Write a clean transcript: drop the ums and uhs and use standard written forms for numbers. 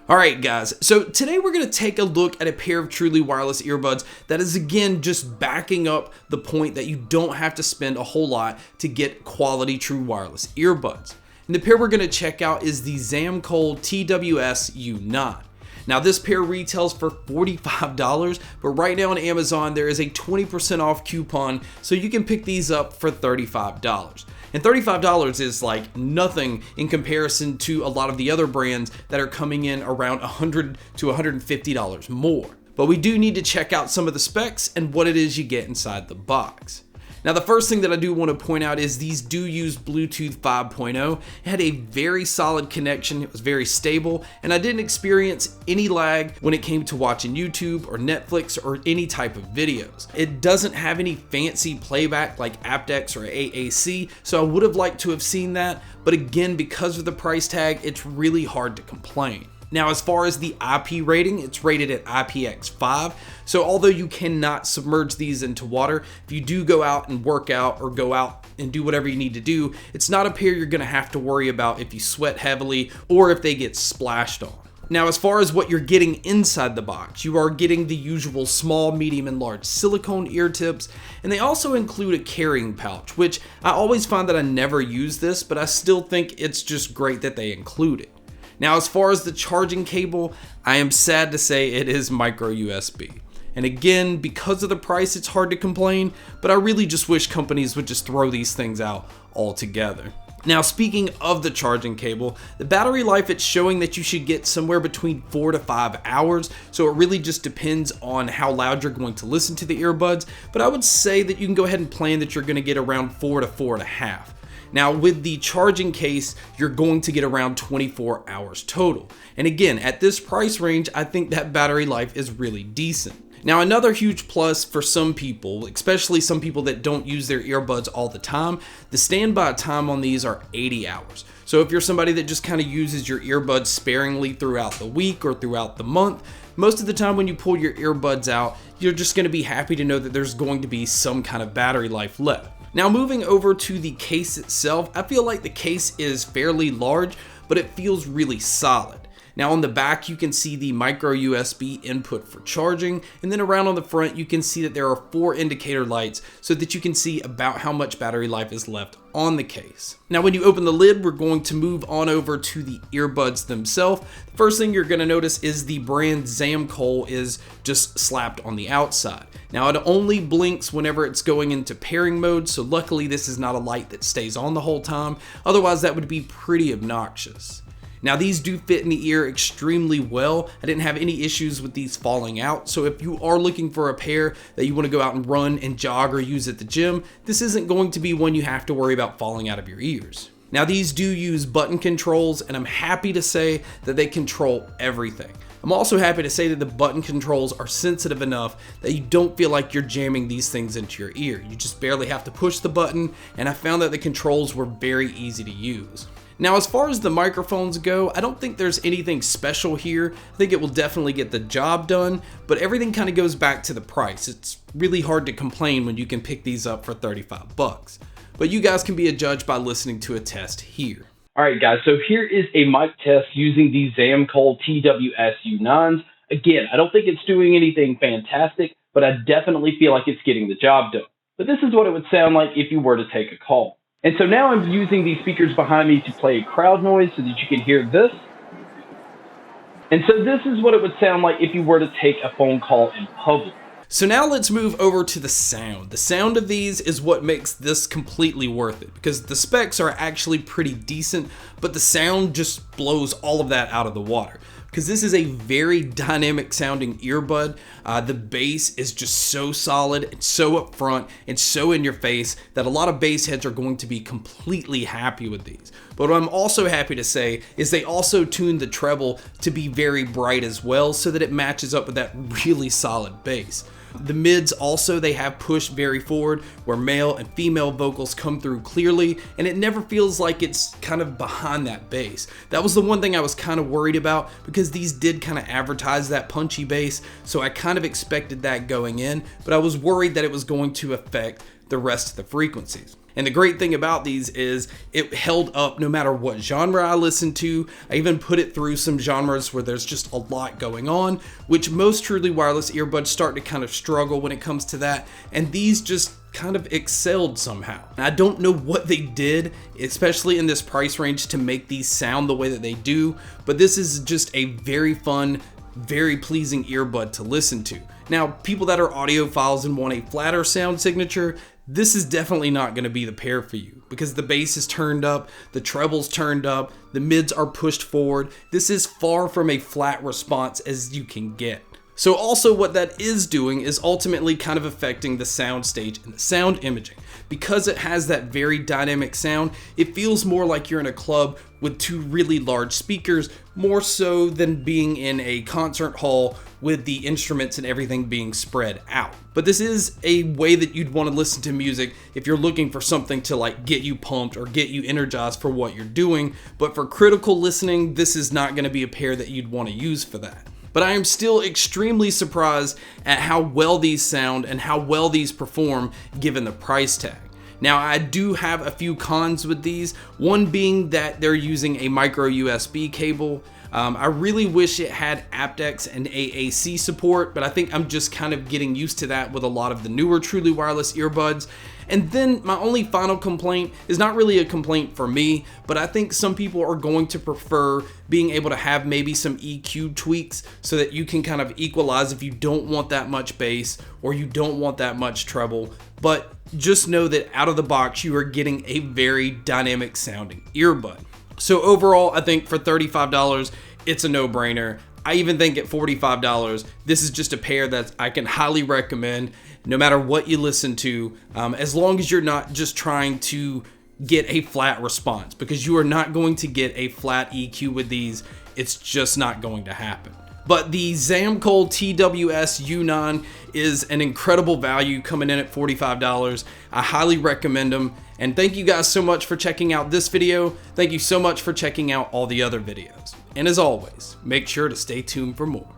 Alright guys, so today we're going to take a look at a pair of truly wireless earbuds that is again just backing up the point that you don't have to spend a whole lot to get quality true wireless earbuds. And the pair we're going to check out is the Zamkol TWS-U9. Now this pair retails for $45, but right now on Amazon there is a 20% off coupon, so you can pick these up for $35. And $35 is like nothing in comparison to a lot of the other brands that are coming in around $100 to $150 more. But we do need to check out some of the specs and what it is you get inside the box. Now the first thing that I do want to point out is these do use Bluetooth 5.0. It had a very solid connection, it was very stable, and I didn't experience any lag when it came to watching YouTube or Netflix or any type of videos. It doesn't have any fancy playback like aptX or AAC, so I would have liked to have seen that, but again, because of the price tag, it's really hard to complain. Now, as far as the IP rating, it's rated at IPX5, so although you cannot submerge these into water, if you do go out and work out or go out and do whatever you need to do, it's not a pair you're going to have to worry about if you sweat heavily or if they get splashed on. Now, as far as what you're getting inside the box, you are getting the usual small, medium, and large silicone ear tips, and they also include a carrying pouch, which I always find that I never use this, but I still think it's just great that they include it. Now, as far as the charging cable, I am sad to say it is micro USB. And again, because of the price, it's hard to complain, but I really just wish companies would just throw these things out altogether. Now, speaking of the charging cable, the battery life, it's showing that you should get somewhere between 4 to 5 hours, so it really just depends on how loud you're going to listen to the earbuds, but I would say that you can go ahead and plan that you're going to get around 4 to 4.5. Now with the charging case, you're going to get around 24 hours total. And again, at this price range, I think that battery life is really decent. Now another huge plus for some people, especially some people that don't use their earbuds all the time, the standby time on these are 80 hours. So if you're somebody that just kind of uses your earbuds sparingly throughout the week or throughout the month, most of the time when you pull your earbuds out, you're just going to be happy to know that there's going to be some kind of battery life left. Now moving over to the case itself, I feel like the case is fairly large, but it feels really solid. Now on the back, you can see the micro USB input for charging, and then around on the front, you can see that there are 4 indicator lights so that you can see about how much battery life is left on the case. Now when you open the lid, we're going to move on over to the earbuds themselves. The first thing you're going to notice is the brand Zamkol is just slapped on the outside. Now it only blinks whenever it's going into pairing mode, so luckily this is not a light that stays on the whole time, otherwise that would be pretty obnoxious. Now these do fit in the ear extremely well. I didn't have any issues with these falling out, so if you are looking for a pair that you want to go out and run and jog or use at the gym, this isn't going to be one you have to worry about falling out of your ears. Now these do use button controls, and I'm happy to say that they control everything. I'm also happy to say that the button controls are sensitive enough that you don't feel like you're jamming these things into your ear. You just barely have to push the button, and I found that the controls were very easy to use. Now as far as the microphones go, I don't think there's anything special here. I think it will definitely get the job done, but everything kind of goes back to the price. It's really hard to complain when you can pick these up for 35 bucks. But you guys can be a judge by listening to a test here. Alright guys, so here is a mic test using the Zamkol TWS-U9s. Again, I don't think it's doing anything fantastic, but I definitely feel like it's getting the job done. But this is what it would sound like if you were to take a call. And so now I'm using these speakers behind me to play crowd noise so that you can hear this. And so this is what it would sound like if you were to take a phone call in public. So now let's move over to the sound. The sound of these is what makes this completely worth it, because the specs are actually pretty decent, but the sound just blows all of that out of the water. Because this is a very dynamic sounding earbud. The bass is just so solid and so upfront and so in your face that a lot of bass heads are going to be completely happy with these. But what I'm also happy to say is they also tuned the treble to be very bright as well, so that it matches up with that really solid bass. The mids also, they have pushed very forward where male and female vocals come through clearly, and it never feels like it's kind of behind that bass. That was the one thing I was kind of worried about, because these did kind of advertise that punchy bass, so I kind of expected that going in, but I was worried that it was going to affect the rest of the frequencies. And the great thing about these is it held up no matter what genre I listened to. I even put it through some genres where there's just a lot going on, which most truly wireless earbuds start to kind of struggle when it comes to that. And these just kind of excelled somehow. And I don't know what they did, especially in this price range, to make these sound the way that they do, but this is just a very fun, very pleasing earbud to listen to. Now, people that are audiophiles and want a flatter sound signature, this is definitely not going to be the pair for you, because the bass is turned up, the treble's turned up, the mids are pushed forward. This is far from a flat response as you can get. So also what that is doing is ultimately kind of affecting the sound stage and the sound imaging. Because it has that very dynamic sound, it feels more like you're in a club with two really large speakers, more so than being in a concert hall with the instruments and everything being spread out. But this is a way that you'd want to listen to music if you're looking for something to like get you pumped or get you energized for what you're doing. But for critical listening, this is not going to be a pair that you'd want to use for that. But I am still extremely surprised at how well these sound and how well these perform given the price tag. Now, I do have a few cons with these, one being that they're using a micro USB cable. I really wish it had aptX and AAC support, but I think I'm just kind of getting used to that with a lot of the newer truly wireless earbuds. And then my only final complaint is not really a complaint for me, but I think some people are going to prefer being able to have maybe some EQ tweaks so that you can kind of equalize if you don't want that much bass or you don't want that much treble. But just know that out of the box, you are getting a very dynamic sounding earbud. So overall, I think for $35, it's a no-brainer. I even think at $45, this is just a pair that I can highly recommend no matter what you listen to, as long as you're not just trying to get a flat response, because you are not going to get a flat EQ with these. It's just not going to happen. But the Zamkol TWS-U9 is an incredible value coming in at $45. I highly recommend them. And thank you guys so much for checking out this video. Thank you so much for checking out all the other videos. And as always, make sure to stay tuned for more.